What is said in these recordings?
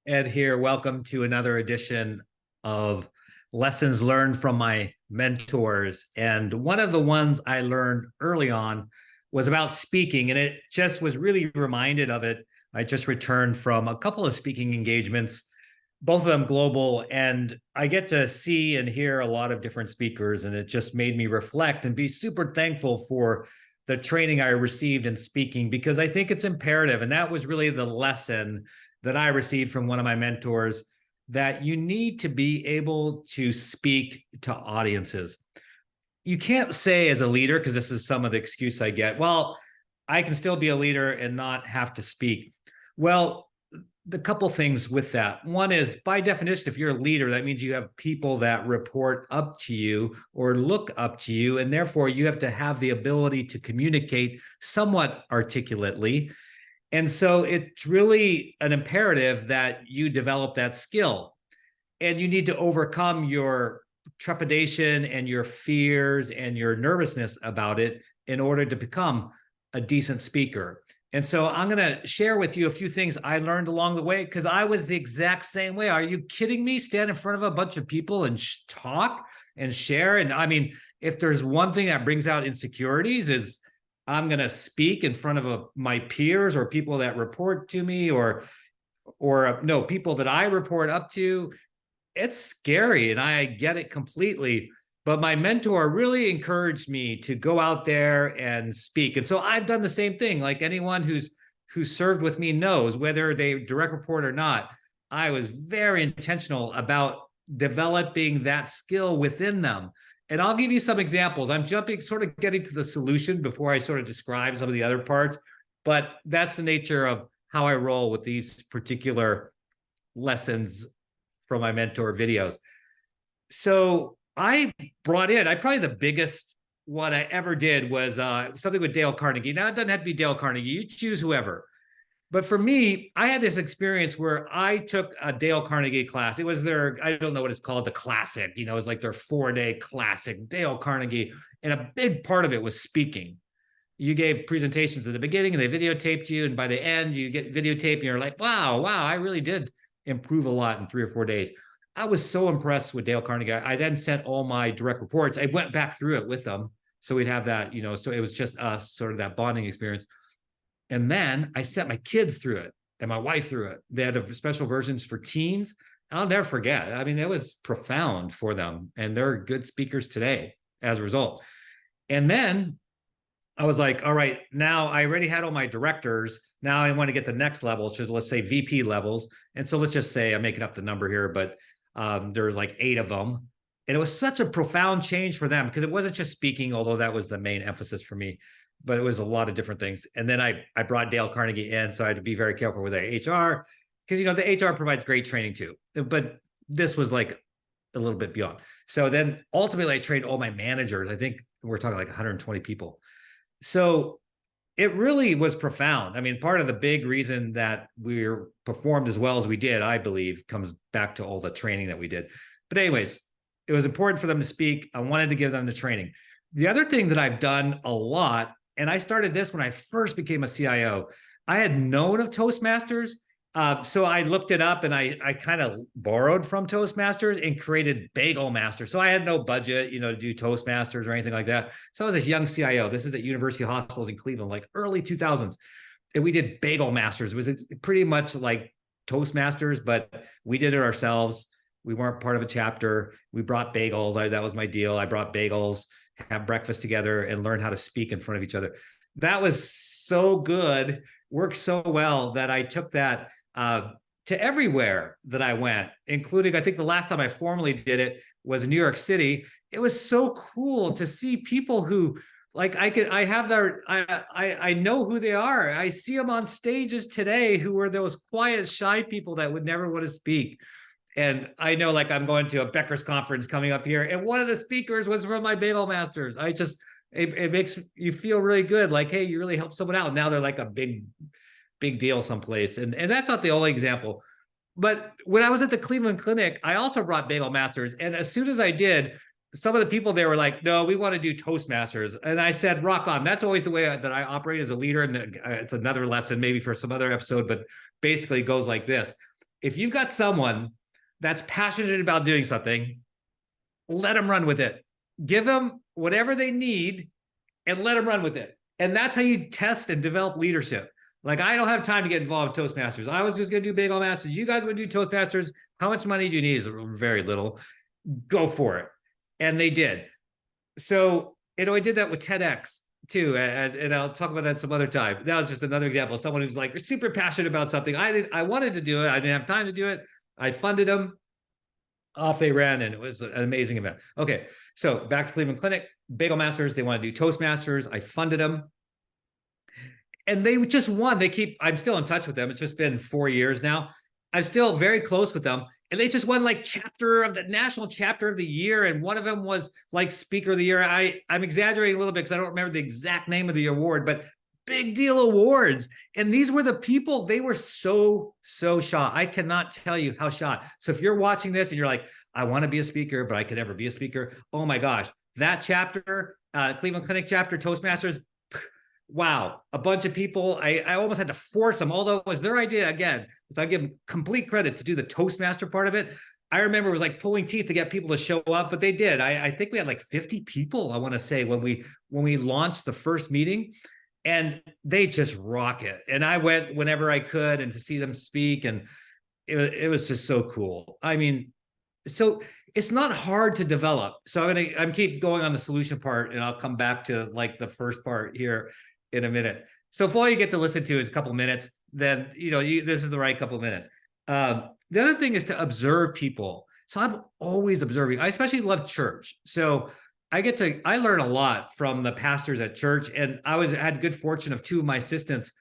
Ed here. Welcome to another edition of Lessons Learned from My Mentors. And one of the ones I learned early on was about speaking, and it just was really reminded of it. I just returned from a couple of speaking engagements, both of them global, and I get to see and hear a lot of different speakers, and it just made me reflect and be super thankful for the training I received in speaking because I think it's imperative. And that was really the lesson that I received from one of my mentors, that you need to be able to speak to audiences. You can't say as a leader, because this is some of the excuse I get, well, I can still be a leader and not have to speak. Well, the couple things with that. One is, by definition, if you're a leader, that means you have people that report up to you or look up to you, and therefore you have to have the ability to communicate somewhat articulately. And so it's really an imperative that you develop that skill, and you need to overcome your trepidation and your fears and your nervousness about it in order to become a decent speaker. And so I'm going to share with you a few things I learned along the way, because I was the exact same way. Are you kidding me? Stand in front of a bunch of people and talk and share. And I mean, if there's one thing that brings out insecurities, is I'm going to speak in front of my peers or people that report to me, or no, people that I report up to. It's scary, and I get it completely. But my mentor really encouraged me to go out there and speak. And so I've done the same thing. Like anyone who's served with me knows, whether they direct report or not, I was very intentional about developing that skill within them. And I'll give you some examples. I'm jumping, sort of getting to the solution before I sort of describe some of the other parts. But that's the nature of how I roll with these particular lessons from my mentor videos. So I probably the biggest one I ever did was something with Dale Carnegie. Now, it doesn't have to be Dale Carnegie. You choose whoever. But for me, I had this experience where I took a Dale Carnegie class. It was their, I don't know what it's called, the classic. It was like their 4-day classic, Dale Carnegie. And a big part of it was speaking. You gave presentations at the beginning and they videotaped you. And by the end, you get videotaped and you're like, wow, I really did improve a lot in 3 or 4 days. I was so impressed with Dale Carnegie. I then sent all my direct reports. I went back through it with them. So we'd have that, so it was just us, sort of that bonding experience. And then I sent my kids through it and my wife through it. They had special versions for teens. I'll never forget. I mean, it was profound for them, and they're good speakers today as a result. And then I was like, all right, now I already had all my directors. Now I want to get the next level. So let's say VP levels. And so let's just say, I'm making up the number here, but there's like 8 of them. And it was such a profound change for them, because it wasn't just speaking, although that was the main emphasis for me, but it was a lot of different things. And then I brought Dale Carnegie in, so I had to be very careful with their HR, because the HR provides great training too. But this was like a little bit beyond. So then ultimately I trained all my managers. I think we're talking like 120 people. So it really was profound. I mean, part of the big reason that we performed as well as we did, I believe, comes back to all the training that we did. But anyways, it was important for them to speak. I wanted to give them the training. The other thing that I've done a lot, and I started this when I first became a CIO, I had known of Toastmasters. So I looked it up and I kind of borrowed from Toastmasters and created Bagel Master. So I had no budget, to do Toastmasters or anything like that. So I was this young CIO. This is at University Hospitals in Cleveland, like early 2000s. And we did Bagel Masters. It was pretty much like Toastmasters, but we did it ourselves. We weren't part of a chapter. We brought bagels. That was my deal. I brought bagels, have breakfast together, and learn how to speak in front of each other. That was so good, worked so well, that I took that to everywhere that I went, including, I think the last time I formally did it was in New York City. It was so cool to see people who, like, I know who they are. I see them on stages today who were those quiet, shy people that would never want to speak. And I know, like, I'm going to a Becker's conference coming up here, and one of the speakers was from my Bagel Masters. It makes you feel really good. Like, hey, you really helped someone out. Now they're like a big deal someplace. And that's not the only example. But when I was at the Cleveland Clinic, I also brought Bagel Masters. And as soon as I did, some of the people there were like, no, we want to do Toastmasters. And I said, rock on. That's always the way that I operate as a leader. And it's another lesson maybe for some other episode, but basically it goes like this. if you've got someone that's passionate about doing something, let them run with it. Give them whatever they need and let them run with it. And that's how you test and develop leadership. Like, I don't have time to get involved in Toastmasters. I was just going to do Bagel Masters. You guys would do Toastmasters. How much money do you need? Is very little. Go for it. And they did. So, I did that with TEDx too. And I'll talk about that some other time. That was just another example of someone who's like super passionate about something. I wanted to do it. I didn't have time to do it. I funded them. Off they ran, and it was an amazing event. Okay, so back to Cleveland Clinic, Bagel Masters. They want to do Toastmasters. I funded them, and they just won. I'm still in touch with them. It's just been 4 years now. I'm still very close with them, and they just won like chapter of the national chapter of the year, and one of them was like speaker of the year. I'm exaggerating a little bit because I don't remember the exact name of the award, but big deal awards. And these were the people, they were so shocked. I cannot tell you how shocked. So if you're watching this and you're like, I want to be a speaker, but I could never be a speaker. Oh my gosh, that chapter, Cleveland Clinic chapter, Toastmasters, wow, a bunch of people. I almost had to force them, although it was their idea again. So I give them complete credit to do the Toastmaster part of it. I remember it was like pulling teeth to get people to show up, but they did. I think we had like 50 people, I want to say, when we launched the first meeting. And they just rock it. And I went whenever I could, and to see them speak, and it was just so cool. I mean, so it's not hard to develop. So I'm keep going on the solution part, and I'll come back to like the first part here in a minute. So if all you get to listen to is a couple minutes, then this is the right couple minutes. The other thing is to observe people. So I'm always observing. I especially love church. So I learn a lot from the pastors at church, and had good fortune of two of my assistants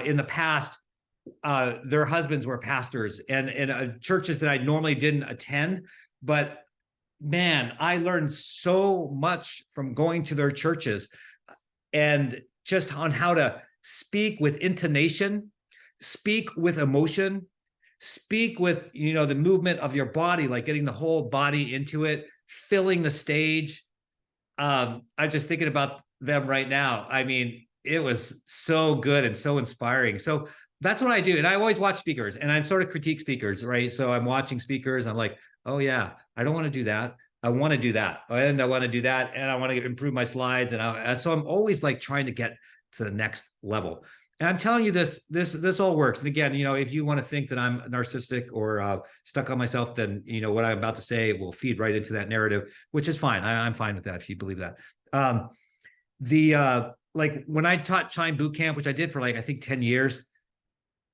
in the past. Their husbands were pastors and churches that I normally didn't attend, but man, I learned so much from going to their churches, and just on how to speak with intonation, speak with emotion, speak with the movement of your body, like getting the whole body into it, filling the stage. I'm just thinking about them right now. I mean, it was so good and so inspiring. So that's what I do. And I always watch speakers, and I'm sort of critique speakers, right? So I'm watching speakers. I'm like, oh yeah, I don't want to do that. I want to do that. And I want to do that. And I want to improve my slides. And so I'm always like trying to get to the next level. And I'm telling you this all works. And again, if you want to think that I'm narcissistic or stuck on myself, then, what I'm about to say will feed right into that narrative, which is fine. I'm fine with that if you believe that. Like when I taught Chime Boot Camp, which I did for like, I think 10 years,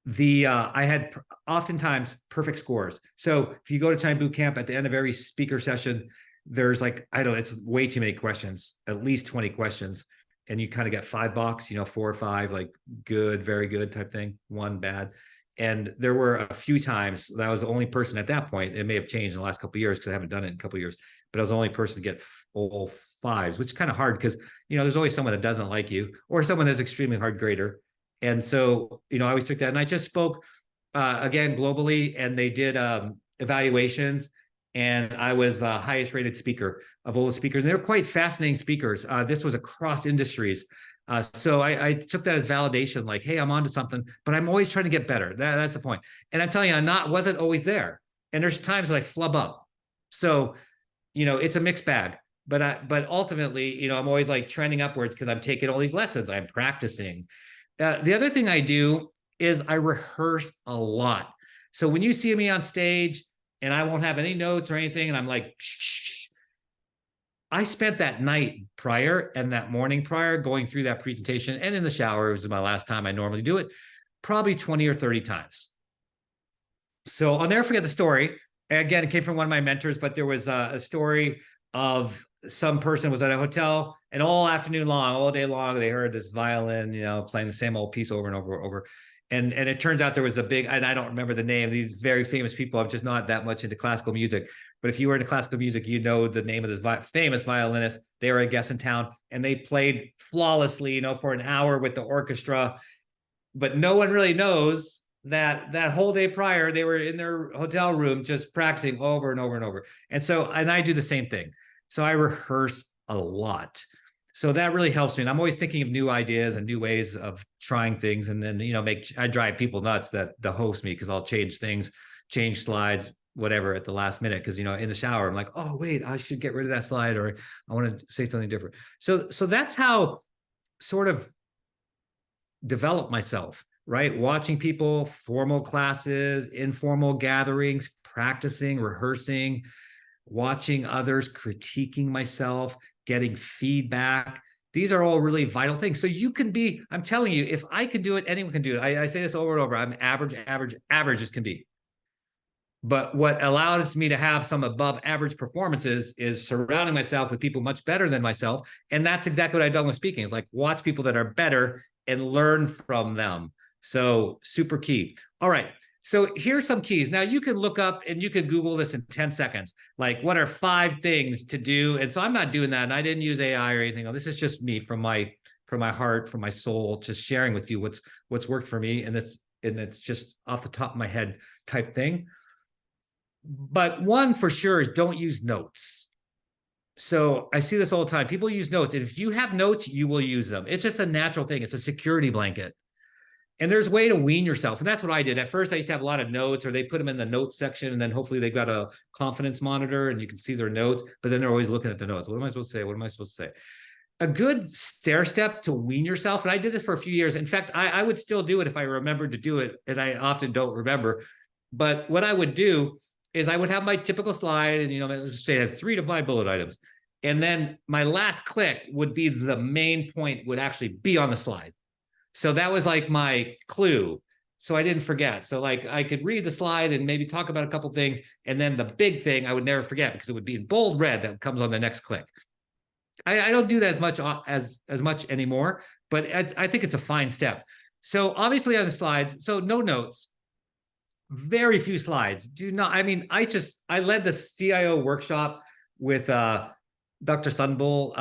I had oftentimes perfect scores. So if you go to Chime Boot Camp, at the end of every speaker session, there's like, I don't know, it's way too many questions, at least 20 questions. And you kind of get $5, 4 or 5, like good, very good type thing, 1 bad. And there were a few times that I was the only person at that point. It may have changed in the last couple of years because I haven't done it in a couple of years, but I was the only person to get all 5s, which is kind of hard because, there's always someone that doesn't like you or someone that's extremely hard grader. And so, I always took that, and I just spoke again globally, and they did evaluations, and I was the highest rated speaker of all the speakers. And they were quite fascinating speakers. This was across industries. So I took that as validation, like, hey, I'm onto something, but I'm always trying to get better. That's the point. And I'm telling you, wasn't always there. And there's times that I flub up. So, it's a mixed bag. But ultimately, I'm always like trending upwards because I'm taking all these lessons. I'm practicing. The other thing I do is I rehearse a lot. So when you see me on stage and I won't have any notes or anything, and I'm like, shh, I spent that night prior and that morning prior going through that presentation, and in the shower, it was my last time I normally do it, probably 20 or 30 times. So I'll never forget the story. Again, it came from one of my mentors, but there was a story of some person was at a hotel, and all afternoon long, all day long, they heard this violin, playing the same old piece over and over and over. And it turns out there was a big, and I don't remember the name, these very famous people. I'm just not that much into classical music. But if you were into classical music, the name of this famous violinist. They were a guest in town, and they played flawlessly, for an hour with the orchestra. But no one really knows that whole day prior, they were in their hotel room just practicing over and over and over. And I do the same thing. So I rehearse a lot. So that really helps me. And I'm always thinking of new ideas and new ways of trying things. And then, I drive people nuts that the host me because I'll change things, change slides, whatever at the last minute. Cause in the shower, I'm like, oh, wait, I should get rid of that slide, or I want to say something different. So that's how sort of develop myself, right? Watching people, formal classes, informal gatherings, practicing, rehearsing, watching others, critiquing myself, getting feedback. These are all really vital things. So you can be, I'm telling you, if I can do it, anyone can do it. I say this over and over. I'm average as can be. But what allows me to have some above average performances is surrounding myself with people much better than myself. And that's exactly what I've done with speaking. It's like watch people that are better and learn from them. So super key. All right. So here's some keys. Now you can look up and you can Google this in 10 seconds. Like, what are 5 things to do? And so I'm not doing that. And I didn't use AI or anything. This is just me from my heart, from my soul, just sharing with you what's worked for me. And it's just off the top of my head type thing. But one for sure is don't use notes. So I see this all the time. People use notes. And if you have notes, you will use them. It's just a natural thing. It's a security blanket. And there's a way to wean yourself. And that's what I did. At first, I used to have a lot of notes, or they put them in the notes section. And then hopefully they've got a confidence monitor and you can see their notes. But then they're always looking at the notes. What am I supposed to say? What am I supposed to say? A good stair step to wean yourself. And I did this for a few years. In fact, I would still do it if I remembered to do it. And I often don't remember. But what I would do is I would have my typical slide, and let's say it has 3 to 5 bullet items. And then my last click would be the main point would actually be on the slide. So that was like my clue. So I didn't forget. So like I could read the slide and maybe talk about a couple things. And then the big thing I would never forget because it would be in bold red that comes on the next click. I don't do that as much anymore, but I think it's a fine step. So obviously on the slides, so no notes. Very few slides. Do not. I mean, I led the CIO workshop with Dr. Sunbul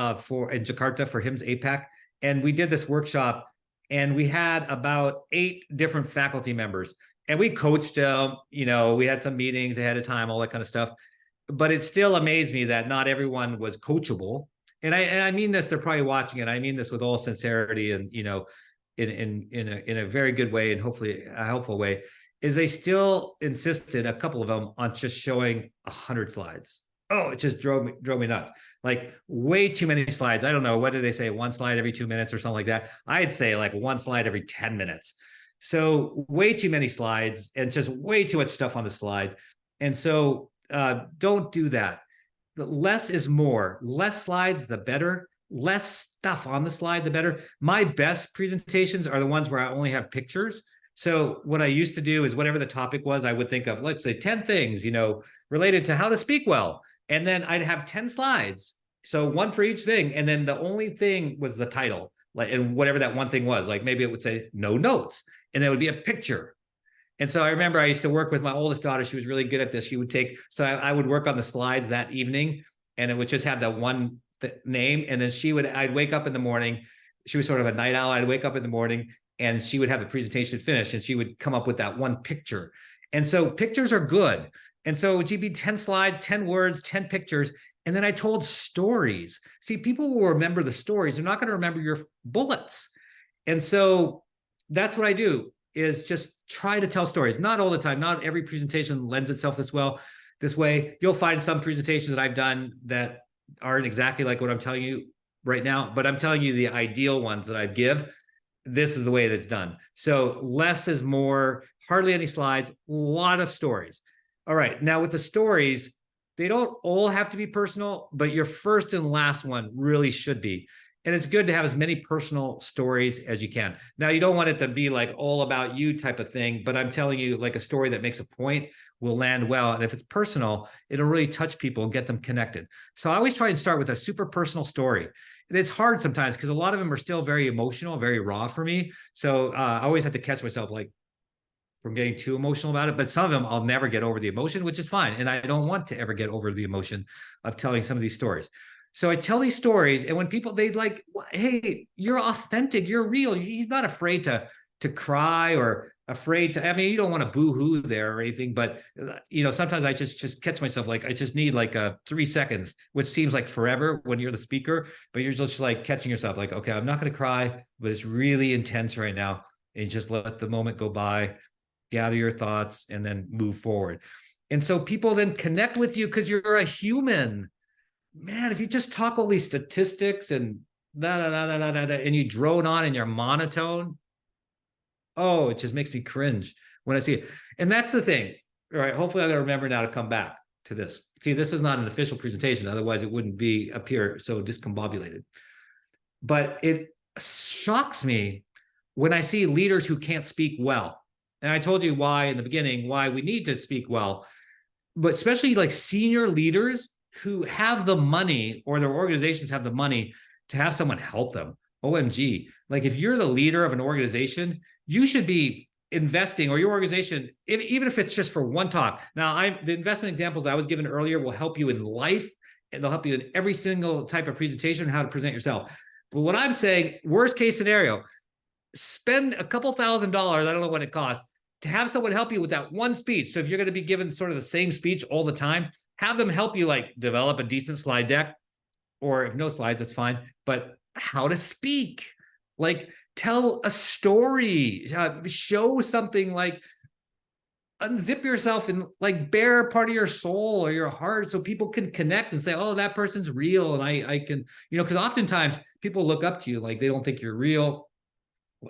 in Jakarta for HIMSS APAC, and we did this workshop, and we had about 8 different faculty members, and we coached them. We had some meetings ahead of time, all that kind of stuff. But it still amazed me that not everyone was coachable, and I mean this. They're probably watching it. I mean this with all sincerity, and in a very good way, and hopefully a helpful way. Is they still insisted, a couple of them, on just showing 100 slides. Oh, it just drove me nuts. Like way too many slides. I don't know. What did they say? 1 slide every 2 minutes or something like that. I'd say like 1 slide every 10 minutes. So way too many slides and just way too much stuff on the slide. And so don't do that. The less is more. Less slides, the better. Less stuff on the slide, the better. My best presentations are the ones where I only have pictures. So what I used to do is whatever the topic was, I would think of, let's say 10 things, related to how to speak well. And then I'd have 10 slides. So 1 for each thing. And then the only thing was the title, and whatever that one thing was, like maybe it would say no notes, and there would be a picture. And so I remember I used to work with my oldest daughter. She was really good at this. She would so I would work on the slides that evening, and it would just have that one name. And then I'd wake up in the morning. She was sort of a night owl. I'd wake up in the morning, and she would have the presentation finished, and she would come up with that one picture. And so pictures are good. And so it would be 10 slides, 10 words, 10 pictures. And then I told stories. See, people will remember the stories. They're not going to remember your bullets. And so that's what I do, is just try to tell stories. Not all the time. Not every presentation lends itself this way. You'll find some presentations that I've done that aren't exactly like what I'm telling you right now, but I'm telling you the ideal ones that I give. This is the way that's done. So less is more, hardly any slides, a lot of stories. All right. Now with the stories, they don't all have to be personal, but your first and last one really should be. And it's good to have as many personal stories as you can. Now, you don't want it to be like all about you type of thing, but I'm telling you, like a story that makes a point will land well. And if it's personal, it'll really touch people and get them connected. So I always try and start with a super personal story. It's hard sometimes because a lot of them are still very emotional, very raw for me. So I always have to catch myself from getting too emotional about it. But some of them I'll never get over the emotion, which is fine. And I don't want to ever get over the emotion of telling some of these stories. So I tell these stories, and when people, they like, hey, you're authentic, you're real. You're not afraid to cry or afraid to, I mean, you don't want to boo-hoo there or anything, but sometimes I just catch myself, like I just need like 3 seconds, which seems like forever when you're the speaker, but you're just like catching yourself like, okay, I'm not going to cry, but it's really intense right now. And just let the moment go by, gather your thoughts, and then move forward. And so people then connect with you because you're a human. Man, if you just talk all these statistics and and you drone on and you're monotone, oh, it just makes me cringe when I see it. And that's the thing. All right. Hopefully, I'm going to remember now to come back to this. See, this is not an official presentation. Otherwise, it wouldn't be up here so discombobulated. But it shocks me when I see leaders who can't speak well. And I told you why in the beginning, why we need to speak well, but especially like senior leaders who have the money, or their organizations have the money to have someone help them. OMG. Like if you're the leader of an organization, you should be investing, or your organization, even if it's just for one talk. Now, the investment examples I was given earlier will help you in life, and they'll help you in every single type of presentation, how to present yourself. But what I'm saying, worst case scenario, spend a couple $1,000s, I don't know what it costs, to have someone help you with that one speech. So if you're going to be given sort of the same speech all the time, have them help you like develop a decent slide deck, or if no slides, that's fine. But how to speak, like tell a story, show something, like unzip yourself and like bare part of your soul or your heart so people can connect and say, oh, that person's real. And I can, because oftentimes people look up to you like they don't think you're real.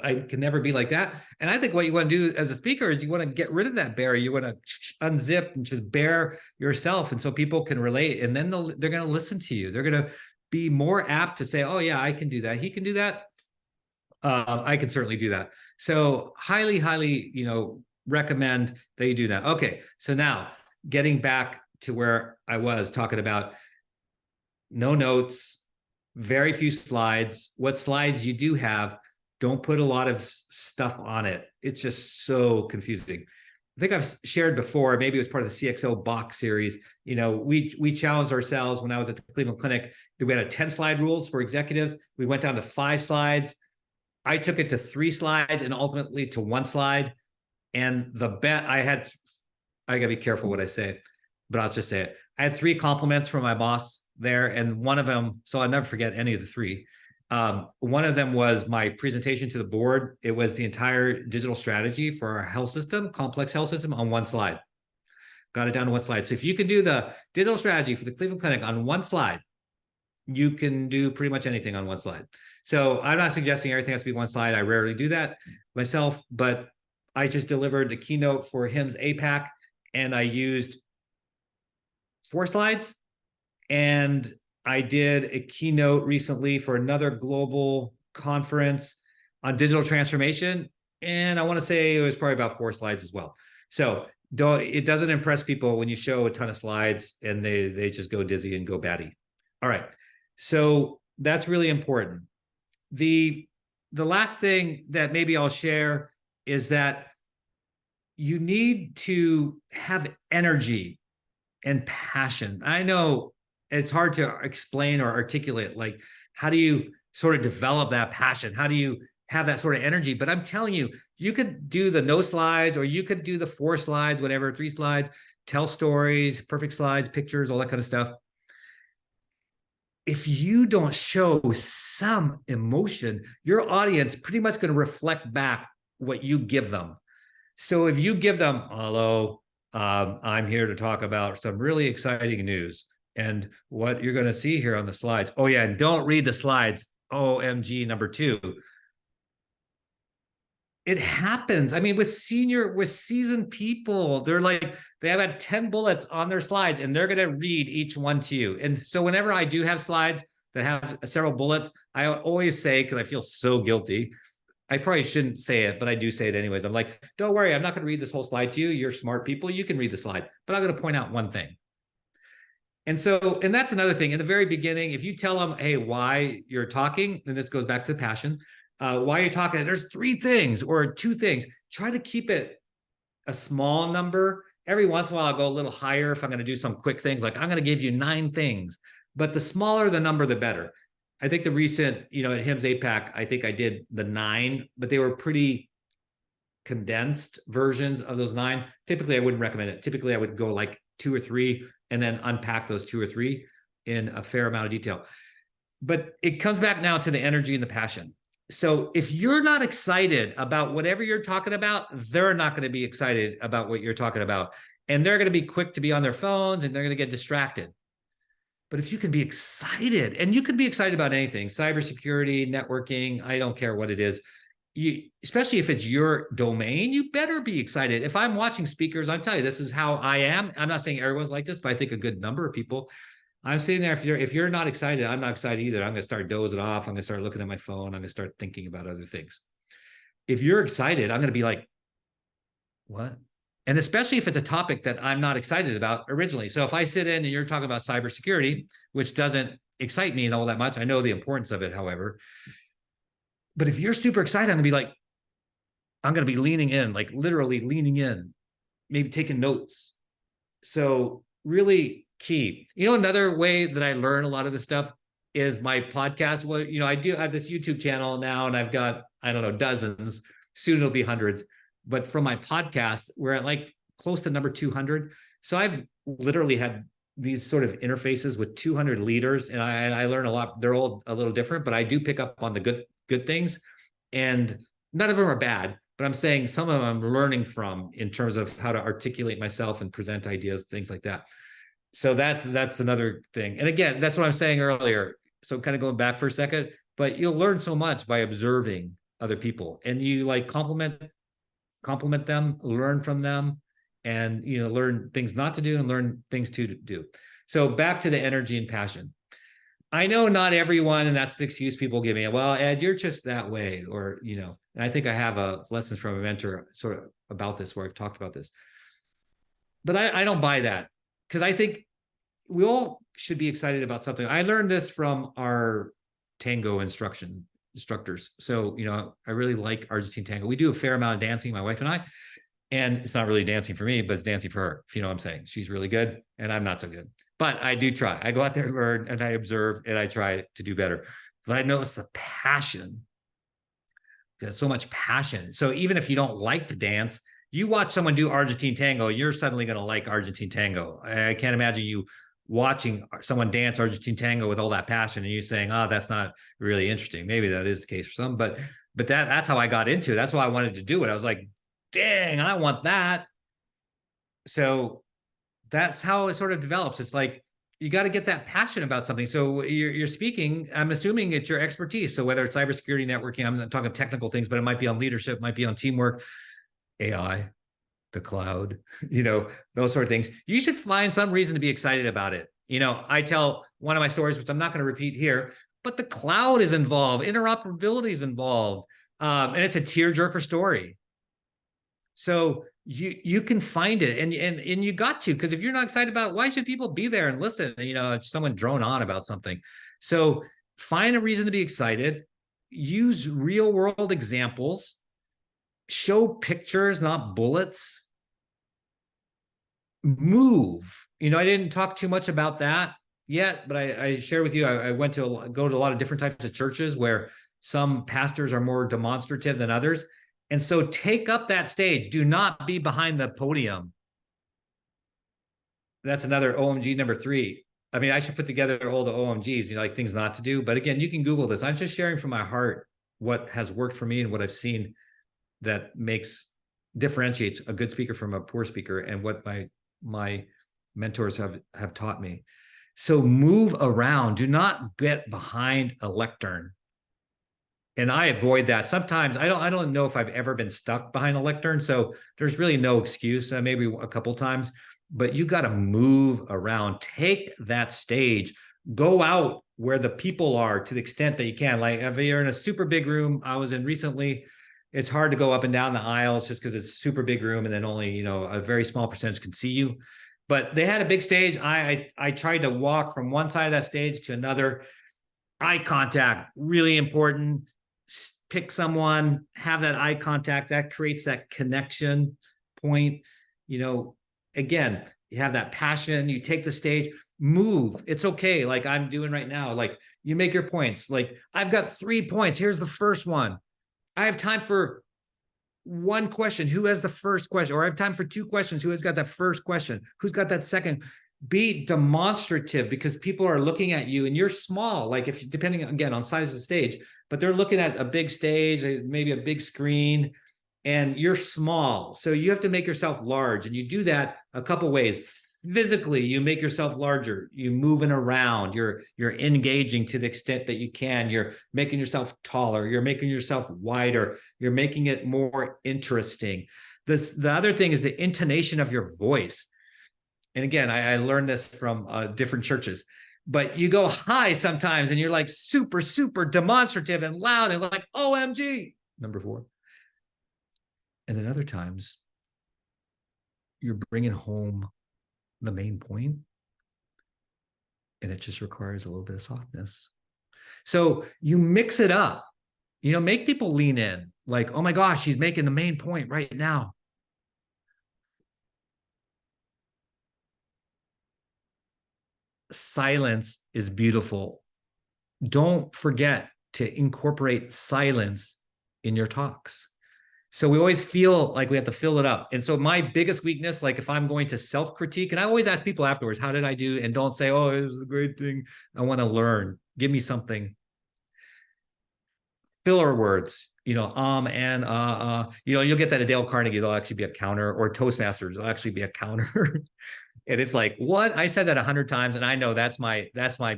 I can never be like that. And I think what you want to do as a speaker is you want to get rid of that barrier. You want to unzip and just bare yourself. And so people can relate, and then they're going to listen to you. They're going to be more apt to say, oh yeah, I can do that. He can do that. I can certainly do that. So highly, highly, recommend that you do that. Okay. So now getting back to where I was talking about no notes, very few slides. What slides you do have, don't put a lot of stuff on it. It's just so confusing. I think I've shared before, maybe it was part of the CXO box series. We challenged ourselves when I was at the Cleveland Clinic. We had a 10-slide rules for executives. We went down to 5 slides. I took it to 3 slides and ultimately to 1 slide. And the bet I gotta be careful what I say, but I'll just say it. I had 3 compliments from my boss there. And one of them, so I'll never forget any of the 3. One of them was my presentation to the board. It was the entire digital strategy for our health system, complex health system, on 1 slide. Got it down to 1 slide. So if you can do the digital strategy for the Cleveland Clinic on 1 slide, you can do pretty much anything on 1 slide. So I'm not suggesting everything has to be 1 slide. I rarely do that myself, but I just delivered the keynote for HIMSS APAC, and I used 4 slides. And I did a keynote recently for another global conference on digital transformation. And I want to say it was probably about 4 slides as well. So it doesn't impress people when you show a ton of slides and they just go dizzy and go batty. All right. So that's really important. The last thing that maybe I'll share is that you need to have energy and passion. I know it's hard to explain or articulate, like, how do you sort of develop that passion? How do you have that sort of energy? But I'm telling you, you could do the no slides, or you could do the 4 slides, whatever, 3 slides, tell stories, perfect slides, pictures, all that kind of stuff. If you don't show some emotion, your audience pretty much going to reflect back what you give them. So if you give them, hello, I'm here to talk about some really exciting news. And what you're going to see here on the slides. Oh yeah, and don't read the slides. OMG number 2. It happens. I mean, with seasoned people, they have had 10 bullets on their slides, and they're going to read each one to you. And so whenever I do have slides that have several bullets, I always say, because I feel so guilty, I probably shouldn't say it, but I do say it anyways. I'm like, don't worry, I'm not going to read this whole slide to you. You're smart people. You can read the slide, but I'm going to point out one thing. And that's another thing. In the very beginning, if you tell them, hey, why you're talking, and this goes back to the passion, why you're talking, there's 3 things or 2 things. Try to keep it a small number. Every once in a while, I'll go a little higher if I'm going to do some quick things. Like, I'm going to give you 9 things, but the smaller the number, the better. I think the recent, at HIMSS APAC, I think I did the 9, but they were pretty condensed versions of those 9, typically I wouldn't recommend it. Typically I would go like 2 or 3 and then unpack those 2 or 3 in a fair amount of detail. But it comes back now to the energy and the passion. So if you're not excited about whatever you're talking about, they're not going to be excited about what you're talking about. And they're going to be quick to be on their phones and they're going to get distracted. But if you can be excited, and you can be excited about anything, cybersecurity, networking, I don't care what it is, especially if it's your domain, you better be excited. If I'm watching speakers, I'm telling you, this is how I am. I'm not saying everyone's like this, but I think a good number of people, I'm sitting there, if you're not excited, I'm not excited either. I'm going to start dozing off. I'm going to start looking at my phone. I'm going to start thinking about other things. If you're excited, I'm going to be like, what? And especially if it's a topic that I'm not excited about originally. So if I sit in and you're talking about cybersecurity, which doesn't excite me all that much, I know the importance of it, however. But if you're super excited, I'm going to be like, I'm going to be leaning in, like literally leaning in, maybe taking notes. So really key. Another way that I learn a lot of this stuff is my podcast. Well, I have this YouTube channel now, and I've got, I don't know, dozens. Soon it'll be hundreds. But from my podcast, we're at like close to number 200. So I've literally had these sort of interfaces with 200 leaders, and I learn a lot. They're all a little different, but I do pick up on the good things, and none of them are bad. But I'm saying some of them I'm learning from in terms of how to articulate myself and present ideas, things like that. So that's another thing. And again, that's what I'm saying earlier. So kind of going back for a second, but you'll learn so much by observing other people, and you like compliment them, learn from them, and learn things not to do and learn things to do. So back to the energy and passion. I know not everyone, and that's the excuse people give me. Well, Ed, you're just that way, or and I think I have a lessons from a mentor sort of about this where I've talked about this. But I don't buy that, because I think we all should be excited about something. I learned this from our tango instructors. So, I really like Argentine tango. We do a fair amount of dancing, my wife and I, and it's not really dancing for me, but it's dancing for her, if you know what I'm saying. She's really good and I'm not so good, but I do try. I go out there and learn, and I observe, and I try to do better. But I notice the passion. There's so much passion. So even if you don't like to dance, you watch someone do Argentine tango, you're suddenly going to like Argentine tango. I can't imagine you watching someone dance Argentine tango with all that passion and you saying, oh, that's not really interesting. Maybe that is the case for some, but that's how I got into it. That's why I wanted to do it. I was like, dang, I want that. So that's how it sort of develops. It's like, you got to get that passion about something. So you're speaking, I'm assuming it's your expertise. So whether it's cybersecurity, networking, I'm not talking technical things, but it might be on leadership, might be on teamwork, AI, the cloud, those sort of things. You should find some reason to be excited about it. I tell one of my stories, which I'm not going to repeat here, but the cloud is involved, interoperability is involved, and it's a tearjerker story. So you can find it, and you got to, because if you're not excited about it, why should people be there and listen? If someone drone on about something. So find a reason to be excited. Use real world examples. Show pictures, not bullets. Move. I didn't talk too much about that yet, but I share with you, I went to go to a lot of different types of churches where some pastors are more demonstrative than others. And so take up that stage. Do not be behind the podium. That's another OMG number 3. I mean, I should put together all the OMGs, like things not to do. But again, you can Google this. I'm just sharing from my heart what has worked for me and what I've seen that differentiates a good speaker from a poor speaker, and what my mentors have taught me. So move around. Do not get behind a lectern. And I avoid that. Sometimes I don't know if I've ever been stuck behind a lectern. So there's really no excuse, maybe a couple times, but you got to move around, take that stage, go out where the people are to the extent that you can. Like if you're in a super big room I was in recently, it's hard to go up and down the aisles just because it's a super big room and then only, a very small percentage can see you. But they had a big stage. I tried to walk from one side of that stage to another. Eye contact, really important. Pick someone, have that eye contact, that creates that connection point. Again, you have that passion, you take the stage, move. It's okay. Like I'm doing right now. Like you make your points. Like I've got 3 points. Here's the first one. I have time for one question. Who has the first question? Or I have time for two questions. Who has got that first question? Who's got that second? Be demonstrative, because people are looking at you and you're small. Like, if depending again on size of the stage, but they're looking at a big stage, maybe a big screen, and you're small. So you have to make yourself large. And you do that a couple ways. Physically, you make yourself larger. You moving around. You're engaging to the extent that you can. You're making yourself taller. You're making yourself wider. You're making it more interesting. The other thing is the intonation of your voice. And again, I learned this from different churches. But you go high sometimes, and you're like super, super demonstrative and loud and like OMG, number 4. And then other times, you're bringing home the main point, and it just requires a little bit of softness. So you mix it up, make people lean in, like, oh my gosh, he's making the main point right now. Silence is beautiful. Don't forget to incorporate silence in your talks. So we always feel like we have to fill it up. And so my biggest weakness, like if I'm going to self-critique, and I always ask people afterwards, how did I do? And don't say, oh, it was a great thing. I want to learn. Give me something. Filler words, and, you'll get that at Dale Carnegie. There'll actually be a counter, or Toastmasters. There'll actually be a counter. And it's like, what? I said that 100 times. And I know that's my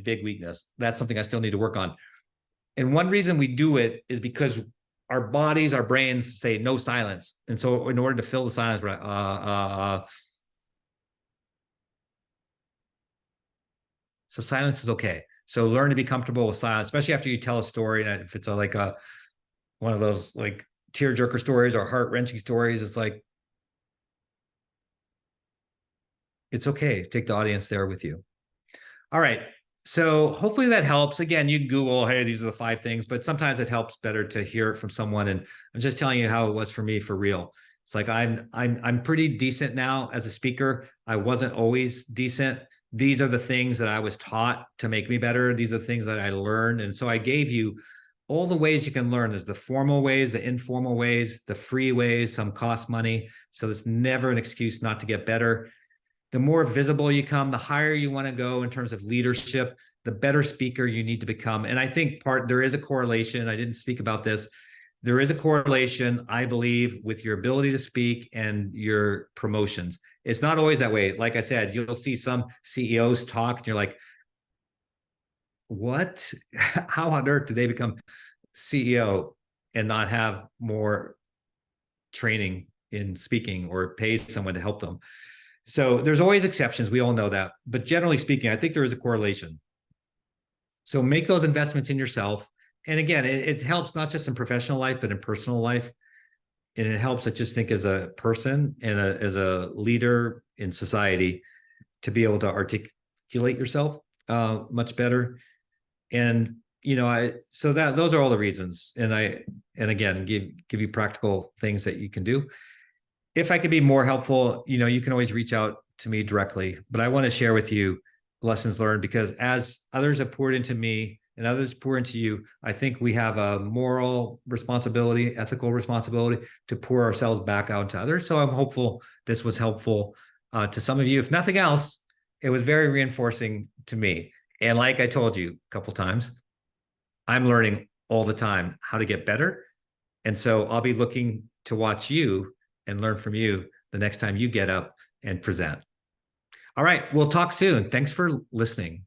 big weakness. That's something I still need to work on. And one reason we do it is because our bodies, our brains say no silence. And so in order to fill the silence, we're like, So silence is okay. So learn to be comfortable with silence, especially after you tell a story. And if it's one of those like tearjerker stories or heart-wrenching stories, it's like, it's okay. Take the audience there with you. All right. So hopefully that helps. Again, you can Google, hey, these are the 5 things, but sometimes it helps better to hear it from someone. And I'm just telling you how it was for me, for real. It's like I'm pretty decent now as a speaker. I wasn't always decent. These are the things that I was taught to make me better. These are the things that I learned. And so I gave you all the ways you can learn. There's the formal ways, the informal ways, the free ways, some cost money. So there's never an excuse not to get better. The more visible you come, the higher you want to go in terms of leadership, the better speaker you need to become. And I think there is a correlation. I didn't speak about this. There is a correlation, I believe, with your ability to speak and your promotions. It's not always that way. Like I said, you'll see some CEOs talk and you're like, what? How on earth did they become CEO and not have more training in speaking or pay someone to help them? So there's always exceptions. We all know that. But generally speaking, I think there is a correlation. So make those investments in yourself. And again, it helps not just in professional life, but in personal life. And it helps, I just think, as a person and as a leader in society, to be able to articulate yourself much better. And, so those are all the reasons. And again, give you practical things that you can do. If I could be more helpful, you can always reach out to me directly. But I want to share with you lessons learned, because as others have poured into me and others pour into you, I think we have a moral responsibility, ethical responsibility to pour ourselves back out to others. So I'm hopeful this was helpful to some of you. If nothing else, it was very reinforcing to me. And like I told you a couple times, I'm learning all the time how to get better. And so I'll be looking to watch you and learn from you the next time you get up and present. All right, we'll talk soon. Thanks for listening.